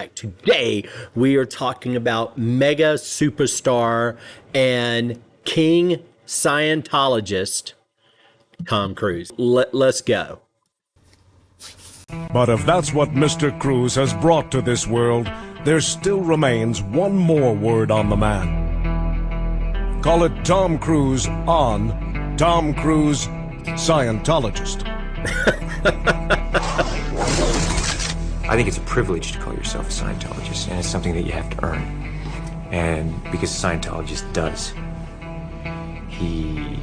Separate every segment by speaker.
Speaker 1: back. Today, we are talking about mega superstar and king Scientologist, Tom Cruise. Let's go.
Speaker 2: But if that's what Mr. Cruise has brought to this world, there still remains one more word on the man. Call it Tom Cruise on Tom Cruise Scientologist.
Speaker 3: I think it's a privilege to call yourself a Scientologist, and it's something that you have to earn. And because a Scientologist does, he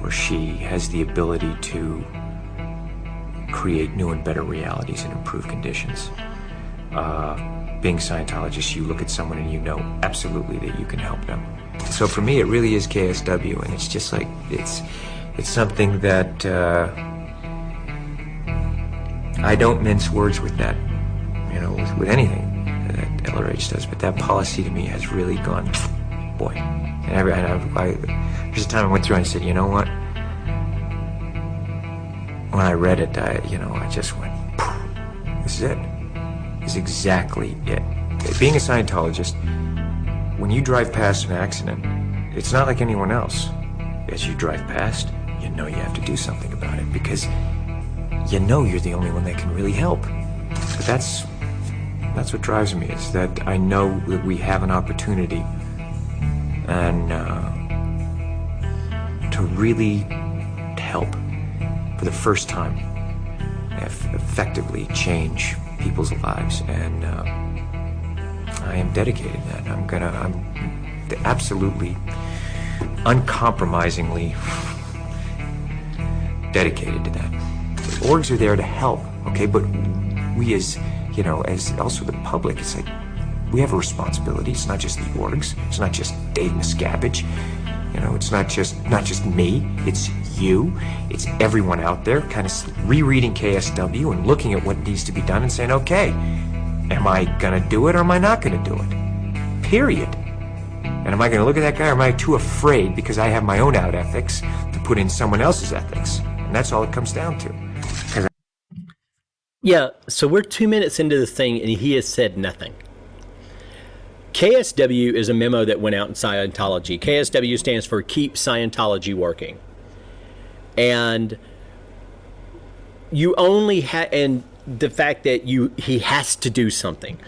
Speaker 3: or she has the ability to create new and better realities and improve conditions. Being a Scientologist, you look at someone and you know absolutely that you can help them. So for me, it really is KSW, and it's just like, it's something that I don't mince words with that, you know, with anything that LRH does, but that policy to me has really gone, boy. And there's a time I went through and I said, you know what? When I read it, I just went, this is it. This is exactly it. Being a Scientologist, when you drive past an accident, it's not like anyone else. As you drive past, you know you have to do something about it because you know you're the only one that can really help. But that's what drives me, is that I know that we have an opportunity and to really help for the first time, effectively change people's lives, and I am dedicated to that. I'm absolutely, uncompromisingly dedicated to that. Orgs are there to help, okay, but we as also the public, it's like, we have a responsibility. It's not just the orgs, it's not just Dave Miscavige, it's not just me, it's you, it's everyone out there kind of rereading KSW and looking at what needs to be done and saying, okay, am I gonna do it or am I not gonna do it? Period. And am I gonna look at that guy, or am I too afraid because I have my own out ethics to put in someone else's ethics? And that's all it comes down to.
Speaker 1: Yeah, so we're 2 minutes into the thing and he has said nothing. KSW is a memo that went out in Scientology. KSW stands for Keep Scientology Working. And you only and the fact that he has to do something.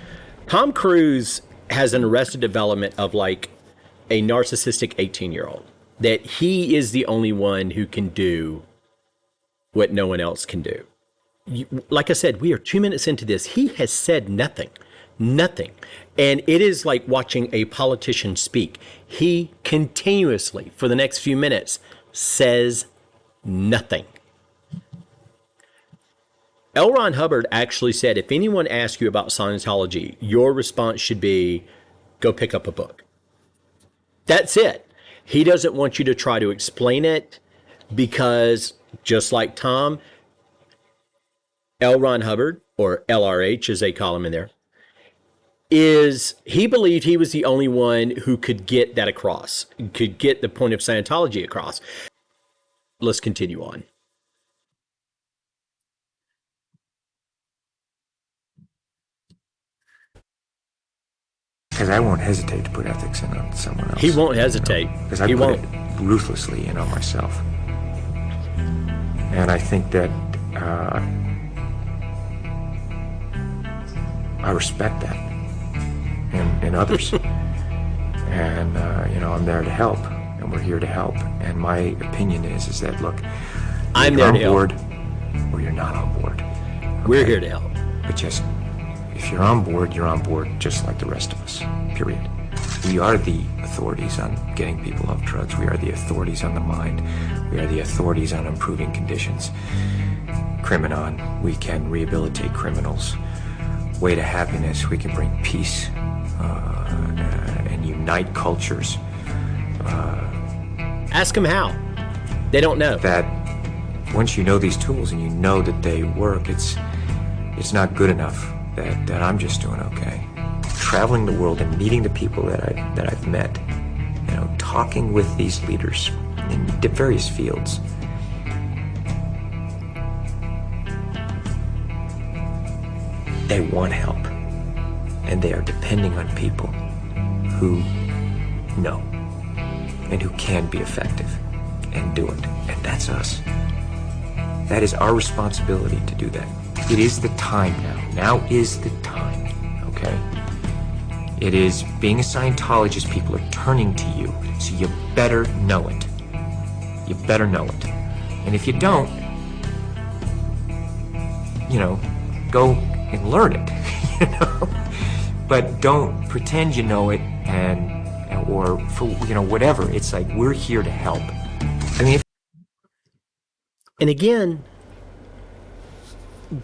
Speaker 1: Tom Cruise has an Arrested Development of like a narcissistic 18-year-old. That he is the only one who can do what no one else can do. Like I said, we are 2 minutes into this. He has said nothing. Nothing. And it is like watching a politician speak. He continuously, for the next few minutes, says nothing. L. Ron Hubbard actually said, if anyone asks you about Scientology, your response should be, go pick up a book. That's it. He doesn't want you to try to explain it because, just like Tom, L. Ron Hubbard, or LRH as they call him in there, he believed he was the only one who could get that across, could get the point of Scientology across. Let's continue on.
Speaker 3: Because I won't hesitate to put ethics in on someone else.
Speaker 1: He won't hesitate.
Speaker 3: Because I put it ruthlessly in on myself. And I think that I respect that in others. And, I'm there to help, and we're here to help. And my opinion is that, look,
Speaker 1: I'm
Speaker 3: you're
Speaker 1: there to
Speaker 3: on board
Speaker 1: help.
Speaker 3: or you're not on board. Okay?
Speaker 1: We're here to help.
Speaker 3: But just, if you're on board just like the rest of us, period. We are the authorities on getting people off drugs. We are the authorities on the mind. We are the authorities on improving conditions. Criminon, we can rehabilitate criminals. Way to happiness, we can bring peace and unite cultures.
Speaker 1: Ask them how. They don't know.
Speaker 3: That once you know these tools and you know that they work, it's not good enough that I'm just doing okay. Traveling the world and meeting the people that I've met, talking with these leaders in various fields. They want help. And they are depending on people who know and who can be effective and do it. And that's us. That is our responsibility to do that. It is the time now. Now is the time, okay? It is, being a Scientologist, people are turning to you, so you better know it. You better know it. And if you don't, go and learn it, But don't pretend you know it or for, whatever. It's like, we're here to help. I mean,
Speaker 1: And again,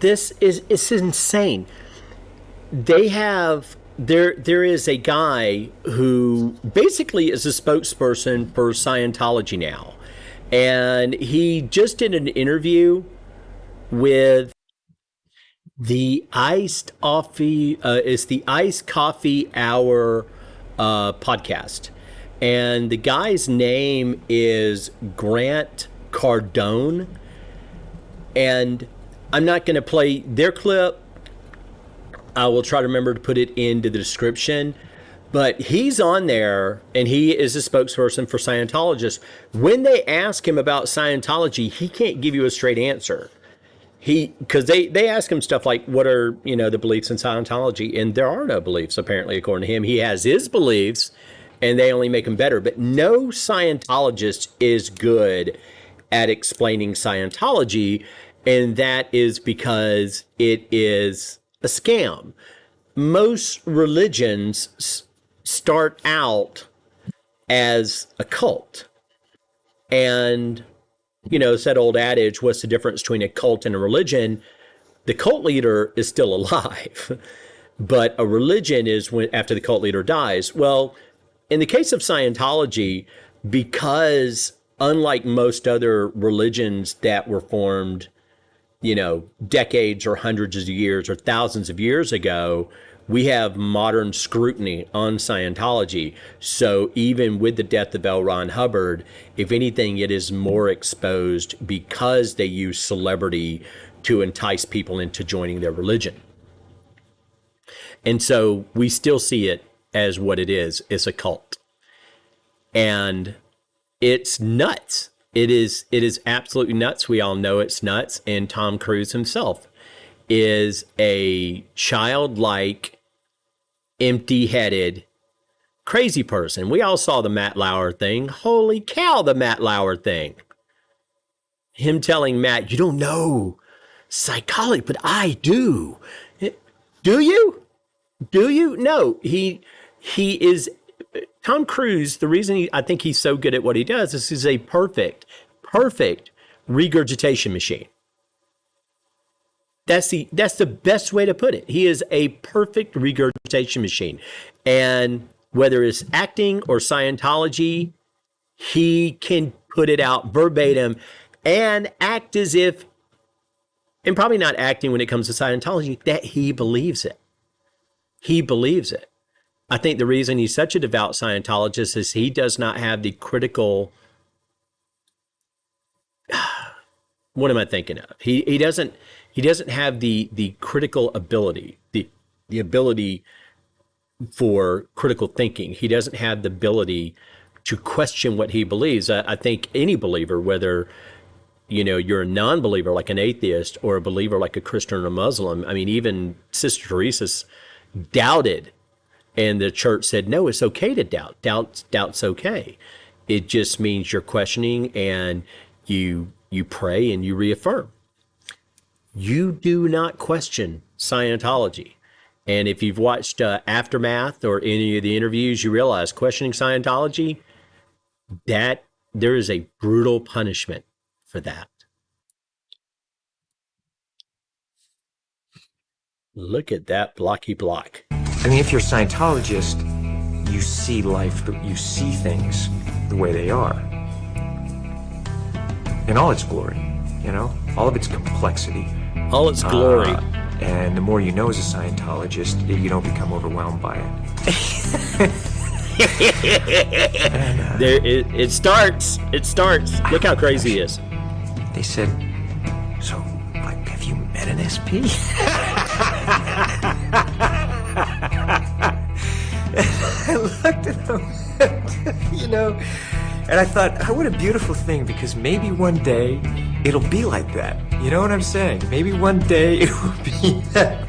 Speaker 1: it's insane. They have there is a guy who basically is a spokesperson for Scientology now, and he just did an interview with the Iced Coffee. It's the Iced Coffee Hour podcast, and the guy's name is Grant Cardone. And I'm not going to play their clip. I will try to remember to put it into the description. But he's on there, and he is a spokesperson for Scientologists. When they ask him about Scientology, he can't give you a straight answer. Because they ask him stuff like, what are the beliefs in Scientology? And there are no beliefs, apparently, according to him. He has his beliefs, and they only make him better. But no Scientologist is good at explaining Scientology, and that is because it is a scam. Most religions start out as a cult. And, it's that old adage, what's the difference between a cult and a religion? The cult leader is still alive, but a religion is when after the cult leader dies. Well, in the case of Scientology, because unlike most other religions that were formed, decades or hundreds of years or thousands of years ago, we have modern scrutiny on Scientology. So even with the death of L. Ron Hubbard, if anything, it is more exposed because they use celebrity to entice people into joining their religion. And so we still see it as what it is. It's a cult. And it's nuts. It is absolutely nuts. We all know it's nuts. And Tom Cruise himself is a childlike, empty-headed, crazy person. We all saw the Matt Lauer thing. Holy cow, the Matt Lauer thing. Him telling Matt, you don't know psychology, but I do. Do you? Do you? No, he is... Tom Cruise, the reason I think he's so good at what he does is he's a perfect regurgitation machine. That's the best way to put it. He is a perfect regurgitation machine. And whether it's acting or Scientology, he can put it out verbatim and act as if, and probably not acting when it comes to Scientology, that he believes it. He believes it. I think the reason he's such a devout Scientologist is he does not have the critical, what am I thinking of? He doesn't have the critical ability, the ability for critical thinking. He doesn't have the ability to question what he believes. I think any believer, whether you're a non-believer like an atheist or a believer like a Christian or a Muslim, I mean, even Sister Teresa doubted. And the church said, no, it's okay to doubt. Doubt's okay. It just means you're questioning and you pray and you reaffirm. You do not question Scientology. And if you've watched Aftermath or any of the interviews, you realize questioning Scientology, that there is a brutal punishment for that. Look at that blocky block.
Speaker 3: I mean, if you're a Scientologist, you see life, you see things the way they are. In all its glory, all of its complexity.
Speaker 1: All its glory.
Speaker 3: And the more you know as a Scientologist, you don't become overwhelmed by it.
Speaker 1: It starts. Look how crazy he is.
Speaker 3: They said, so, have you met an SP? I looked at them, you know, and I thought, oh, what a beautiful thing, because maybe one day it'll be like that. You know what I'm saying? Maybe one day it will be that.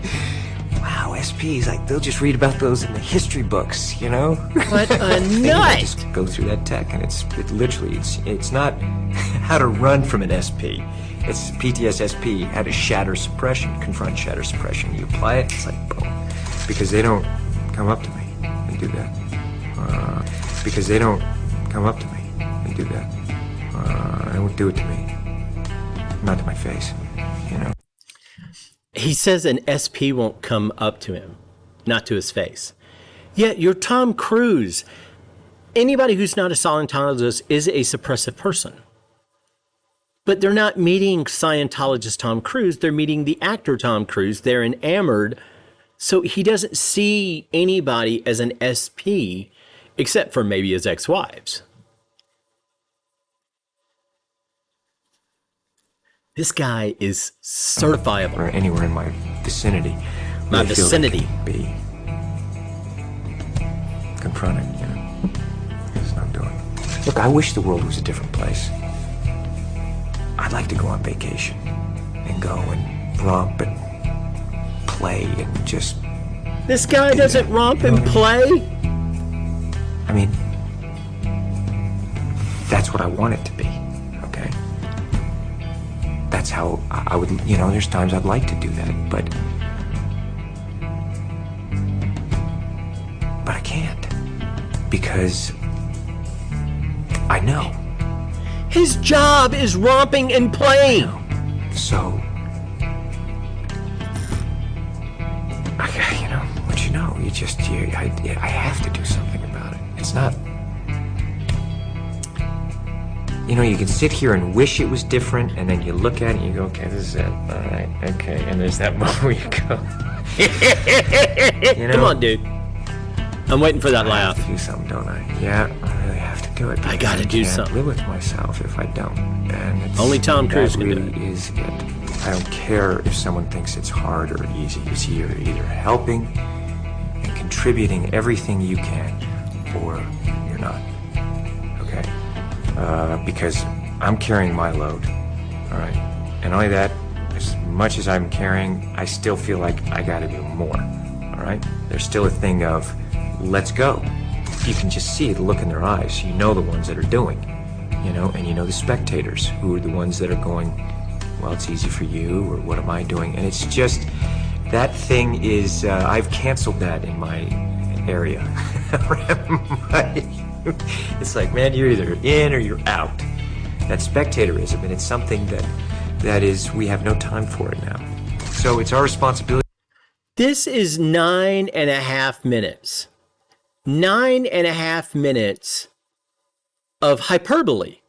Speaker 3: Wow, SPs, like, they'll just read about those in the history books, you know?
Speaker 1: What a
Speaker 3: You
Speaker 1: nut!
Speaker 3: just go through that tech, and it's not how to run from an SP. It's PTSSP, how to shatter suppression, confront shatter suppression. You apply it, it's like, boom. Because they don't come up to me and do that. Because they don't come up to me and do that. They won't do it to me. Not to my face, you know?
Speaker 1: He says an SP won't come up to him, not to his face. Yet you're Tom Cruise. Anybody who's not a Scientologist is a suppressive person. But they're not meeting Scientologist Tom Cruise. They're meeting the actor Tom Cruise. They're enamored. So he doesn't see anybody as an SP except for maybe his ex-wives. This guy is certifiable.
Speaker 3: Or anywhere in my vicinity.
Speaker 1: My
Speaker 3: where I feel
Speaker 1: vicinity.
Speaker 3: they can be confronted, you know? That's what I'm doing. Look, I wish the world was a different place. I'd like to go on vacation and go and romp and play and just...
Speaker 1: This guy doesn't romp and play?
Speaker 3: I mean, that's what I want it to be, okay? That's how I would, you know, there's times I'd like to do that, but I can't, because I know.
Speaker 1: His job is romping and playing.
Speaker 3: So, you know, what you know, I have to do something about it. It's not, you know, you can sit here and wish it was different, and then you look at it and you go, okay, this is it. All right, okay, and there's that moment where you go, you know?
Speaker 1: Come on, dude. I'm waiting for that
Speaker 3: I
Speaker 1: laugh.
Speaker 3: have to do something, don't I? Yeah, I really have to do it.
Speaker 1: I gotta do
Speaker 3: can't
Speaker 1: something.
Speaker 3: live with myself if I don't. And it's,
Speaker 1: Only Tom Cruise
Speaker 3: that
Speaker 1: can do
Speaker 3: really is it. I don't care if someone thinks it's hard or easy. It's you're either helping and contributing everything you can, or you're not. Okay? Because I'm carrying my load. All right? And only that, as much as I'm carrying, I still feel like I gotta do more. All right? There's still a thing of, let's go. You can just see the look in their eyes. You know the ones that are doing, you know, and you know the spectators who are the ones that are going, well, it's easy for you, or what am I doing? And it's just, that thing is, I've canceled that in my area. It's like, man, you're either in or you're out. That spectatorism, and it's something that is, we have no time for it now. So it's our responsibility.
Speaker 1: This is 9.5 minutes. 9.5 minutes of hyperbole.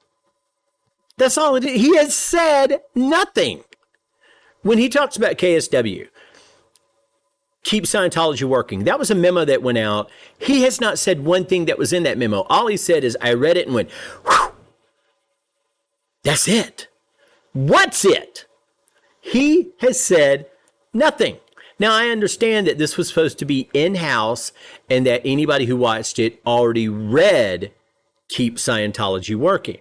Speaker 1: That's all it is. He has said nothing. When he talks about KSW, keep Scientology working, that was a memo that went out. He has not said one thing that was in that memo. All he said is, I read it and went, whew. That's it. What's it? He has said nothing. Now, I understand that this was supposed to be in-house and that anybody who watched it already read Keep Scientology Working.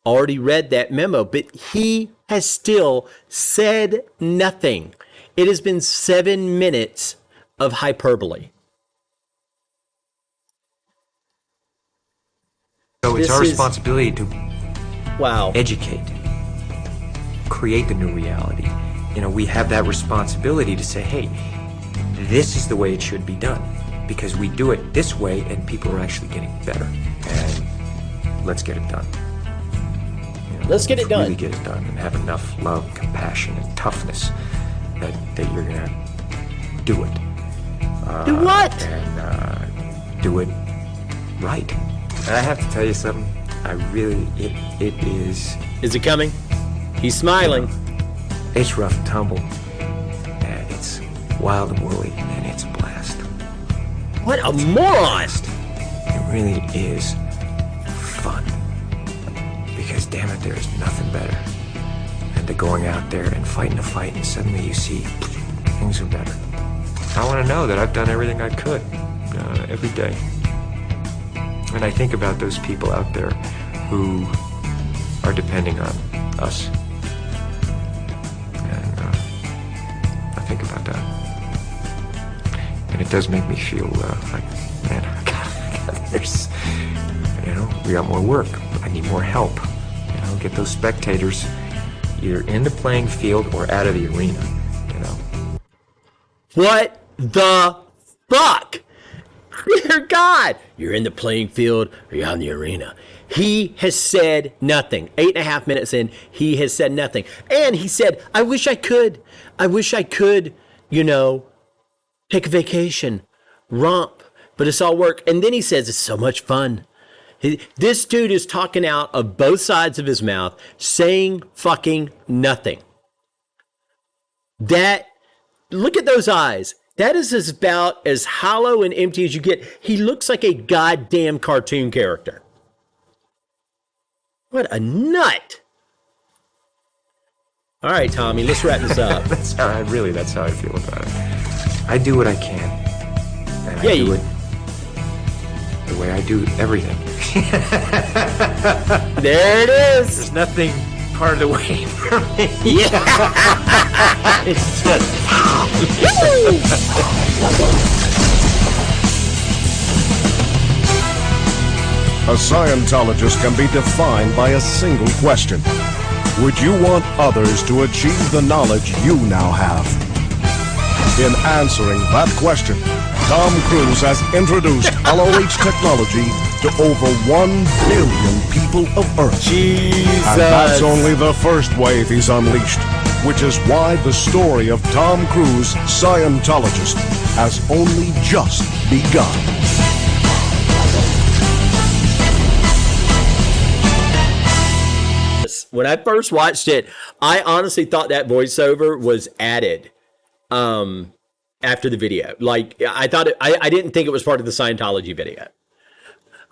Speaker 1: Already read that memo, but he has still said nothing. It has been 7 minutes of hyperbole.
Speaker 3: So it's
Speaker 1: This
Speaker 3: our
Speaker 1: is-
Speaker 3: responsibility to
Speaker 1: Wow.
Speaker 3: educate, create the new reality. You know, we have that responsibility to say, hey, this is the way it should be done, because we do it this way and people are actually getting better. And let's get it done. You know,
Speaker 1: Let's get it done.
Speaker 3: Really get it done and have enough love, compassion, and toughness that you're gonna do it.
Speaker 1: Do what?
Speaker 3: And do it right. And I have to tell you something. I really, it is.
Speaker 1: Is it coming? He's smiling.
Speaker 3: It's rough and tumble, and it's wild and woolly, and it's a blast.
Speaker 1: What a moron!
Speaker 3: It really is fun, because damn it, there's nothing better than to going out there and fighting a fight, and suddenly you see things are better. I want to know that I've done everything I could. every day. And I think about those people out there who are depending on us. And I think about that. And it does make me feel like, man, there's, we got more work. I need more help. Get those spectators either in the playing field or out of the arena.
Speaker 1: What the fuck? Dear God, you're in the playing field or you're out in the arena. He has said nothing. 8.5 minutes in, he has said nothing. And he said, I wish I could, take a vacation, romp, but it's all work. And then he says, it's so much fun. This dude is talking out of both sides of his mouth, saying fucking nothing. Look at those eyes. That is about as hollow and empty as you get. He looks like a goddamn cartoon character. What a nut. All right, Tommy, let's wrap this up.
Speaker 3: That's how I feel about it. I do what I can. And I do it the way I do everything.
Speaker 1: There it is.
Speaker 3: There's nothing part of the way for me.
Speaker 1: Yeah. It's just...
Speaker 2: A Scientologist can be defined by a single question. Would you want others to achieve the knowledge you now have? In answering that question, Tom Cruise has introduced LOH technology to over 1 billion people of Earth.
Speaker 1: Jesus.
Speaker 2: And that's only the first wave he's unleashed, which is why the story of Tom Cruise, Scientologist, has only just begun.
Speaker 1: When I first watched it, I honestly thought that voiceover was added after the video. Like, I thought I didn't think it was part of the Scientology video.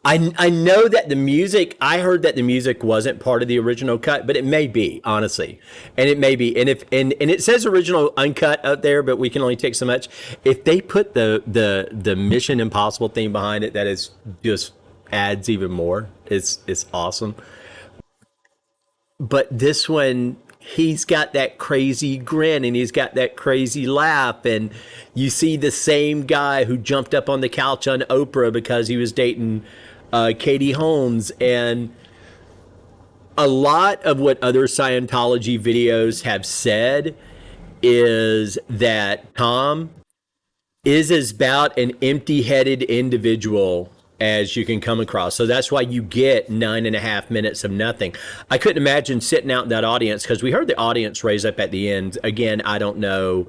Speaker 1: I know that the music, I heard that the music wasn't part of the original cut, but it may be, honestly. And it may be. And it says original uncut up there, but we can only take so much. If they put the Mission Impossible theme behind it, that is just adds even more. It's awesome. But this one, he's got that crazy grin and he's got that crazy laugh. And you see the same guy who jumped up on the couch on Oprah because he was dating Katie Holmes. And a lot of what other Scientology videos have said is that Tom is as about an empty-headed individual as you can come across. So that's why you get 9.5 minutes of nothing. I couldn't imagine sitting out in that audience, because we heard the audience raise up at the end. Again, I don't know.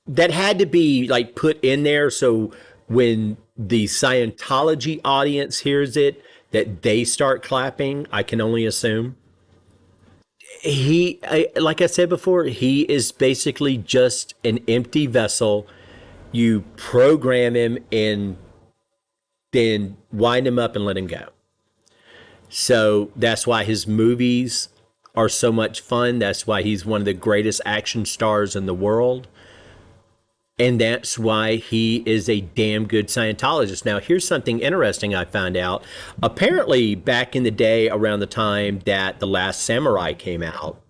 Speaker 1: That had to be like put in there so when the Scientology audience hears it, that they start clapping, I can only assume. Like I said before, he is basically just an empty vessel. You program him and then wind him up and let him go. So that's why his movies are so much fun. That's why he's one of the greatest action stars in the world. And that's why he is a damn good Scientologist. Now, here's something interesting I found out. Apparently, back in the day, around the time that The Last Samurai came out,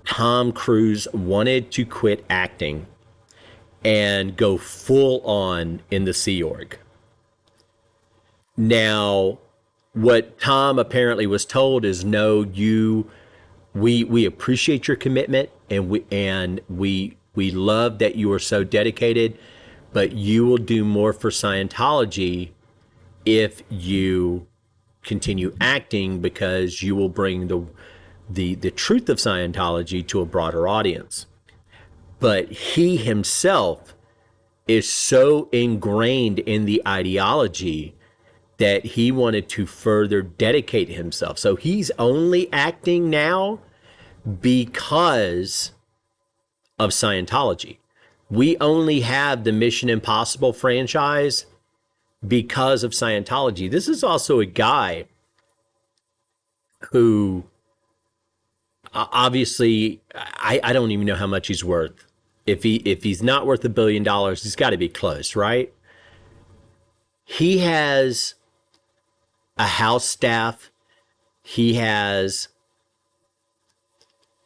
Speaker 1: Tom Cruise wanted to quit acting and go full on in the Sea Org. Now, what Tom apparently was told is, no, we appreciate your commitment and we love that you are so dedicated, but you will do more for Scientology if you continue acting, because you will bring the truth of Scientology to a broader audience. But he himself is so ingrained in the ideology that he wanted to further dedicate himself. So he's only acting now because of Scientology. We only have the Mission Impossible franchise because of Scientology. This is also a guy who obviously, I don't even know how much he's worth. If he's not worth $1 billion, he's got to be close, right? he has a house staff. He has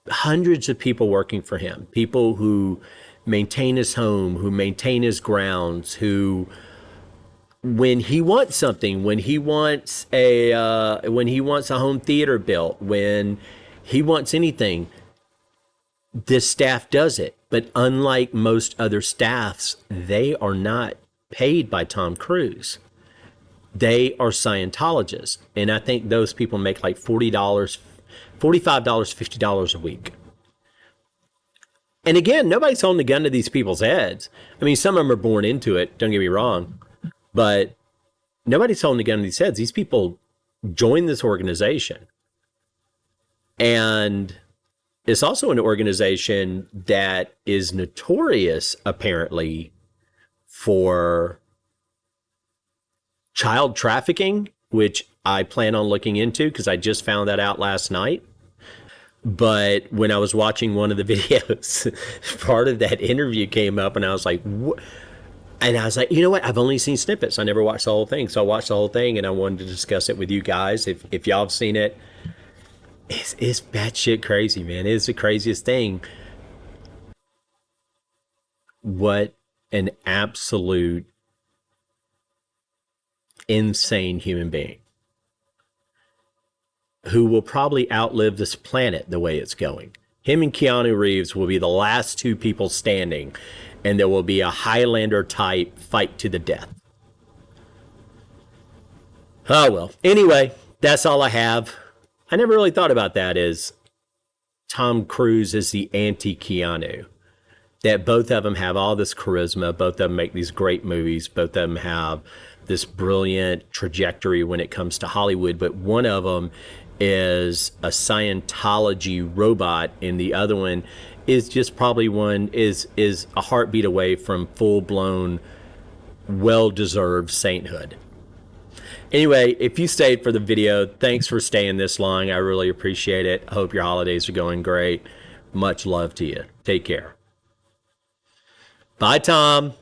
Speaker 1: hundreds of people working for him, people who maintain his home, who maintain his grounds, who, when he wants something, when he wants a home theater built, when he wants anything, this staff does it. But unlike most other staffs, they are not paid by Tom Cruise. They are Scientologists. And I think those people make like $45, $50 a week. And again, nobody's holding a gun to these people's heads. I mean, some of them are born into it, don't get me wrong. But nobody's holding a gun to these heads. These people join this organization. And it's also an organization that is notorious, apparently, for child trafficking, which I plan on looking into because I just found that out last night. But when I was watching one of the videos, part of that interview came up, and I was like, what? And I was like, you know what? I've only seen snippets. I never watched the whole thing. So I watched the whole thing, and I wanted to discuss it with you guys. If y'all have seen it, it's batshit crazy, man. It's the craziest thing. What an absolute insane human being who will probably outlive this planet the way it's going. Him and Keanu Reeves will be the last two people standing, and there will be a Highlander type fight to the death. Oh, well. Anyway, that's all I have. I never really thought about that as Tom Cruise is the anti-Keanu. That both of them have all this charisma. Both of them make these great movies. Both of them have this brilliant trajectory when it comes to Hollywood. But one of them is a Scientology robot, and the other one is just probably is a heartbeat away from full-blown, well-deserved sainthood. Anyway, if you stayed for the video, thanks for staying this long. I really appreciate it. I hope your holidays are going great. Much love to you. Take care. Bye, Tom.